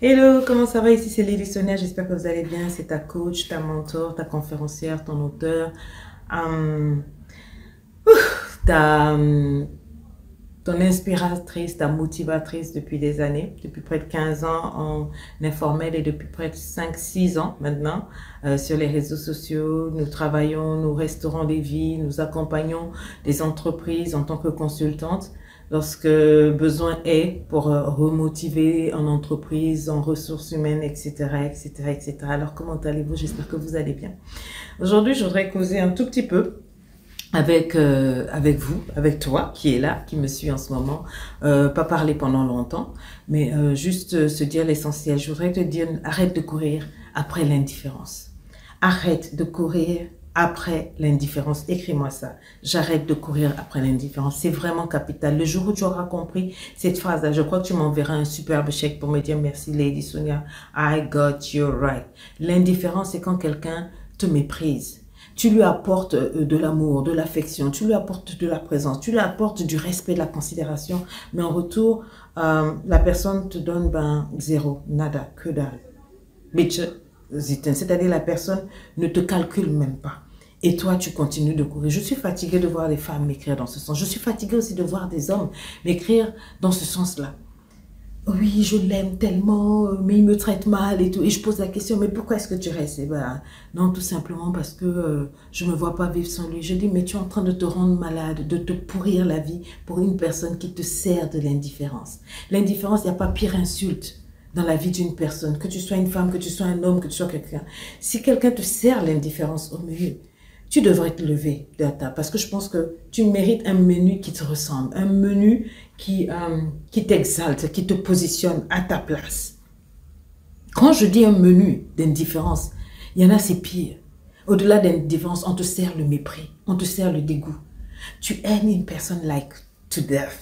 Hello, comment ça va? Ici c'est Lily Sonia, j'espère que vous allez bien. C'est ta coach, ta mentor, ta conférencière, ton auteur, euh, ta, ton inspiratrice, ta motivatrice depuis des années, depuis près de 15 ans en informel et depuis près de 5, 6 ans maintenant sur les réseaux sociaux. Nous travaillons, nous restaurons des vies, nous accompagnons des entreprises en tant que consultante lorsque besoin est pour remotiver en entreprise, en ressources humaines, etc., etc., etc. Alors, comment allez-vous? J'espère que vous allez bien. Aujourd'hui, je voudrais causer un tout petit peu avec vous, avec toi qui est là, qui me suit en ce moment. Pas parler pendant longtemps, mais juste se dire l'essentiel. Je voudrais te dire, arrête de courir après l'indifférence. Arrête de courir après l'indifférence. Écris-moi ça. J'arrête de courir après l'indifférence. C'est vraiment capital. Le jour où tu auras compris cette phrase-là, je crois que tu m'enverras un superbe chèque pour me dire merci Lady Sonia. I got you right. L'indifférence, c'est quand quelqu'un te méprise. Tu lui apportes de l'amour, de l'affection, tu lui apportes de la présence, tu lui apportes du respect, de la considération, mais en retour, la personne te donne zéro, nada, que dalle. C'est-à-dire la personne ne te calcule même pas. Et toi, tu continues de courir. Je suis fatiguée de voir des femmes m'écrire dans ce sens. Je suis fatiguée aussi de voir des hommes m'écrire dans ce sens-là. Oui, je l'aime tellement, mais il me traite mal et tout. Et je pose la question, mais pourquoi est-ce que tu restes? Non, tout simplement parce que je ne me vois pas vivre sans lui. Je dis, mais tu es en train de te rendre malade, de te pourrir la vie pour une personne qui te sert de l'indifférence. L'indifférence, il n'y a pas pire insulte dans la vie d'une personne, que tu sois une femme, que tu sois un homme, que tu sois quelqu'un. Si quelqu'un te sert l'indifférence au milieu, tu devrais te lever de la table parce que je pense que tu mérites un menu qui te ressemble, un menu qui t'exalte, qui te positionne à ta place. Quand je dis un menu d'indifférence, il y en a c'est pire. Au-delà d'indifférence, on te sert le mépris, on te sert le dégoût. Tu aimes une personne like to death,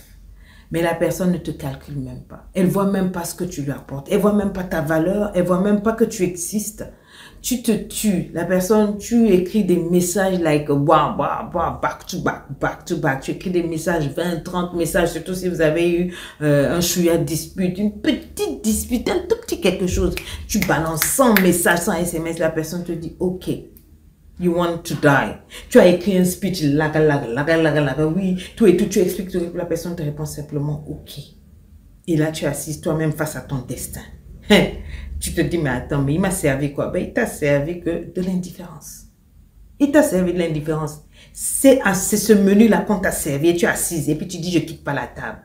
mais la personne ne te calcule même pas. Elle ne voit même pas ce que tu lui apportes, elle ne voit même pas ta valeur, elle ne voit même pas que tu existes. Tu te tues, la personne, tu écris des messages like back to back, back to back. Tu écris des messages, 20, 30 messages, surtout si vous avez eu un chouïa de dispute, une petite dispute, un tout petit quelque chose. Tu balances 100 messages, 100 SMS, la personne te dit ok, you want to die. Tu as écrit un speech, oui, tout et tout, tu expliques, tout, la personne te répond simplement ok. Et là, tu assises toi-même face à ton destin. Tu te dis, mais attends, mais il m'a servi quoi? Il t'a servi que de l'indifférence. Il t'a servi de l'indifférence. C'est ce menu-là qu'on t'a servi et tu as assise et puis tu dis, je ne quitte pas la table.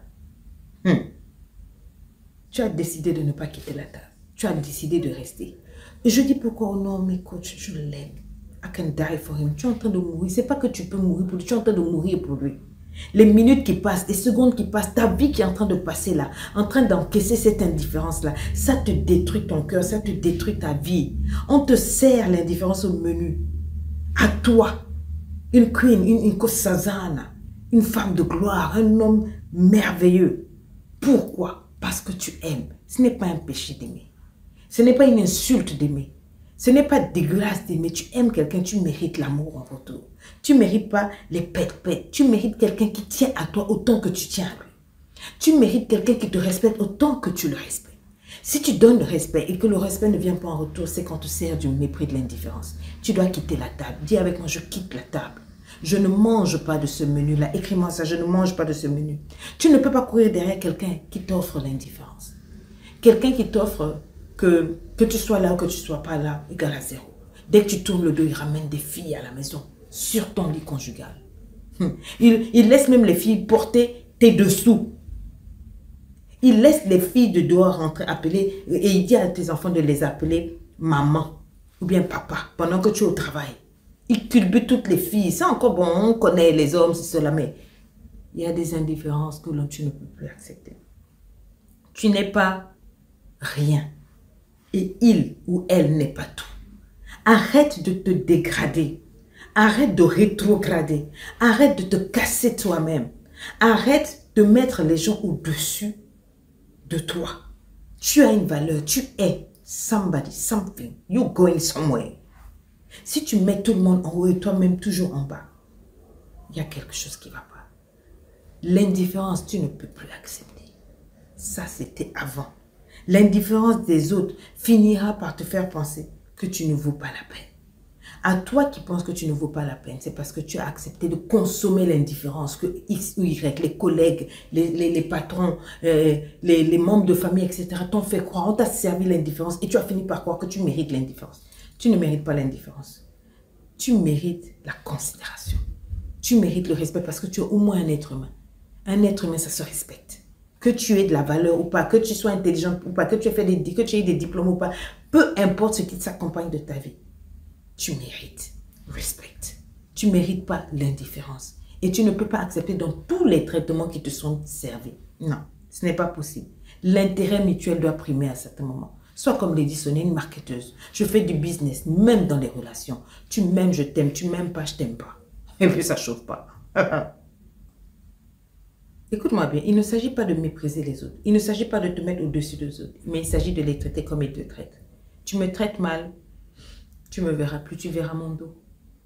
Tu as décidé de ne pas quitter la table. Tu as décidé de rester. Et je dis, pourquoi? Oh non, mais coach, je l'aime. I can die for him. Tu es en train de mourir. Ce n'est pas que tu peux mourir pour lui. Tu es en train de mourir pour lui. Les minutes qui passent, les secondes qui passent, ta vie qui est en train de passer là, en train d'encaisser cette indifférence-là, ça te détruit ton cœur, ça te détruit ta vie. On te sert l'indifférence au menu. À toi, une queen, une Kosazana, une femme de gloire, un homme merveilleux. Pourquoi? Parce que tu aimes. Ce n'est pas un péché d'aimer. Ce n'est pas une insulte d'aimer. Ce n'est pas dégueulasse d'aimer. Tu aimes quelqu'un, tu mérites l'amour en retour. Tu ne mérites pas les pètes-pètes. Tu mérites quelqu'un qui tient à toi autant que tu tiens à lui. Tu mérites quelqu'un qui te respecte autant que tu le respectes. Si tu donnes le respect et que le respect ne vient pas en retour, c'est qu'on te sert du mépris, de l'indifférence. Tu dois quitter la table. Dis avec moi, je quitte la table. Je ne mange pas de ce menu-là. Écris-moi ça, je ne mange pas de ce menu. Tu ne peux pas courir derrière quelqu'un qui t'offre l'indifférence. Quelqu'un qui t'offre que tu sois là ou que tu ne sois pas là, égale à zéro. Dès que tu tournes le dos, il ramène des filles à la maison, sur ton lit conjugal. Il laisse même les filles porter tes dessous. Il laisse les filles de dehors rentrer, appeler, et il dit à tes enfants de les appeler maman ou bien papa, pendant que tu es au travail. Il culbute toutes les filles. C'est encore bon, on connaît les hommes, c'est cela, mais il y a des indifférences que tu ne peux plus accepter. Tu n'es pas rien. Et il ou elle n'est pas tout. Arrête de te dégrader. Arrête de rétrograder. Arrête de te casser toi-même. Arrête de mettre les gens au-dessus de toi. Tu as une valeur. Tu es somebody, something. You're going somewhere. Si tu mets tout le monde en haut et toi-même toujours en bas, il y a quelque chose qui ne va pas. L'indifférence, tu ne peux plus l'accepter. Ça, c'était avant. L'indifférence des autres finira par te faire penser que tu ne vaux pas la peine. À toi qui penses que tu ne vaux pas la peine, c'est parce que tu as accepté de consommer l'indifférence que X ou Y, les collègues, les patrons, les membres de famille, etc. t'ont fait croire, on t'a servi l'indifférence et tu as fini par croire que tu mérites l'indifférence. Tu ne mérites pas l'indifférence. Tu mérites la considération. Tu mérites le respect parce que tu es au moins un être humain. Un être humain, ça se respecte. Que tu aies de la valeur ou pas, que tu sois intelligent ou pas, que tu aies des diplômes ou pas, peu importe ce qui s'accompagne de ta vie. Tu mérites respect. Tu ne mérites pas l'indifférence. Et tu ne peux pas accepter dans tous les traitements qui te sont servis. Non, ce n'est pas possible. L'intérêt mutuel doit primer à certains moments. Sois comme Lady Sonia, une marketeuse. Je fais du business, même dans les relations. Tu m'aimes, je t'aime. Tu m'aimes pas, je t'aime pas. Et puis ça ne chauffe pas. Écoute-moi bien, il ne s'agit pas de mépriser les autres. Il ne s'agit pas de te mettre au-dessus des autres. Mais il s'agit de les traiter comme ils te traitent. Tu me traites mal. Tu me verras plus, tu verras mon dos.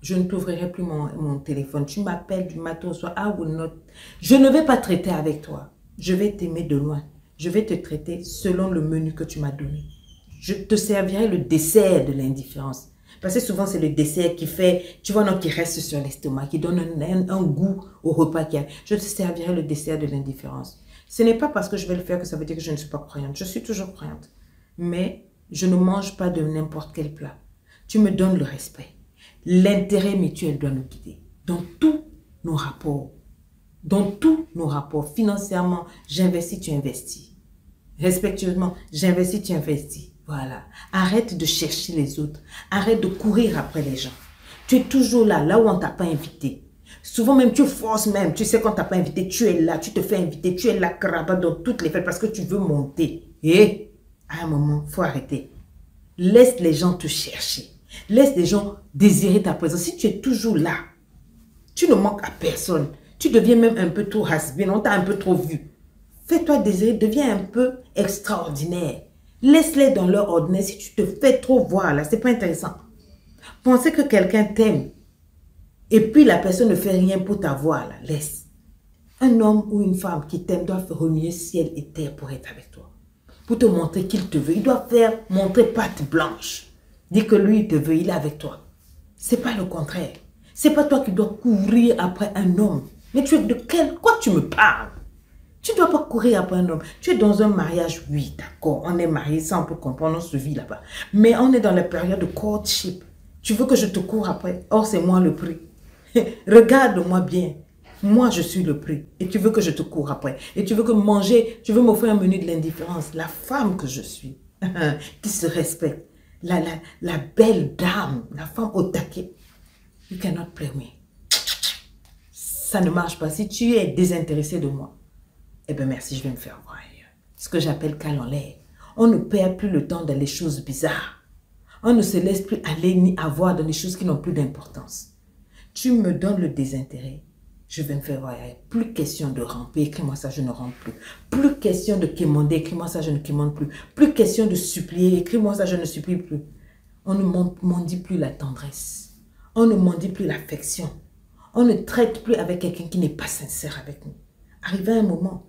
Je ne t'ouvrirai plus mon téléphone. Tu m'appelles du matin au soir. Ah ou non. Je ne vais pas traiter avec toi. Je vais t'aimer de loin. Je vais te traiter selon le menu que tu m'as donné. Je te servirai le dessert de l'indifférence. Parce que souvent, c'est le dessert qui fait, tu vois, non, qui reste sur l'estomac, qui donne un goût au repas qu'il y a. Je te servirai le dessert de l'indifférence. Ce n'est pas parce que je vais le faire que ça veut dire que je ne suis pas croyante. Je suis toujours croyante. Mais je ne mange pas de n'importe quel plat. Tu me donnes le respect. L'intérêt mutuel doit nous guider dans tous nos rapports. Dans tous nos rapports. Financièrement, j'investis, tu investis. Respectueusement, j'investis, tu investis. Voilà. Arrête de chercher les autres. Arrête de courir après les gens. Tu es toujours là, là où on ne t'a pas invité. Souvent même, tu forces même. Tu sais, quand on ne t'a pas invité, tu es là, tu te fais inviter. Tu es là, cravate dans toutes les fêtes parce que tu veux monter. Et à un moment, il faut arrêter. Laisse les gens te chercher. Laisse les gens désirer ta présence. Si tu es toujours là, tu ne manques à personne. Tu deviens même un peu trop has-been. On t'a un peu trop vu. Fais-toi désirer, deviens un peu extraordinaire. Laisse-les dans leur ordinaire. Si tu te fais trop voir là, c'est pas intéressant. Penser que quelqu'un t'aime et puis la personne ne fait rien pour t'avoir là, laisse. Un homme ou une femme qui t'aime doit remuer ciel et terre pour être avec toi. Pour te montrer qu'il te veut. Il doit montrer patte blanche. Dis que lui, il te veut, il est avec toi. C'est pas le contraire. C'est pas toi qui dois courir après un homme. Mais tu es de quoi tu me parles? Tu ne dois pas courir après un homme. Tu es dans un mariage, oui, d'accord. On est mariés, ça on peut comprendre, on se vit là-bas. Mais on est dans la période de courtship. Tu veux que je te cours après? Or, c'est moi le prix. Regarde-moi bien. Moi, je suis le prix. Et tu veux que je te cours après. Et tu veux que manger, tu veux m'offrir un menu de l'indifférence. La femme que je suis, qui se respecte. La belle dame, la femme au taquet. You cannot play me. Ça ne marche pas. Si tu es désintéressé de moi, eh bien merci, je vais me faire voir ailleurs. Ce que j'appelle cale en l'air. On ne perd plus le temps dans les choses bizarres. On ne se laisse plus aller ni avoir dans les choses qui n'ont plus d'importance. Tu me donnes le désintérêt. Je vais me faire voir ailleurs. Plus question de ramper, écris-moi ça, je ne rampe plus. Plus question de quémander, écris-moi ça, je ne quémande plus. Plus question de supplier, écris-moi ça, je ne supplie plus. On ne mendie plus la tendresse. On ne mendie plus l'affection. On ne traite plus avec quelqu'un qui n'est pas sincère avec nous. Arrivé à un moment,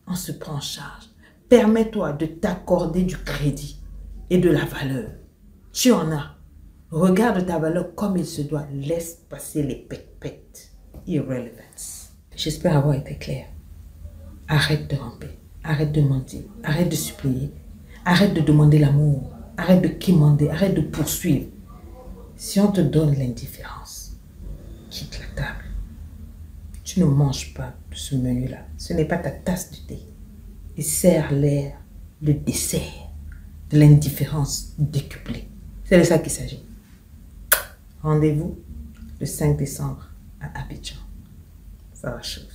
on se prend en charge. Permets-toi de t'accorder du crédit et de la valeur. Tu en as. Regarde ta valeur comme il se doit. Laisse passer les pet-pet. Irrelevance. J'espère avoir été clair. Arrête de ramper. Arrête de mentir. Arrête de supplier. Arrête de demander l'amour. Arrête de quémander. Arrête de poursuivre. Si on te donne l'indifférence, quitte la table. Tu ne manges pas de ce menu-là. Ce n'est pas ta tasse de thé. Et serre l'air, le dessert de l'indifférence décuplée. C'est de ça qu'il s'agit. Rendez-vous le 5 décembre à Abidjan. Ça va chauffer.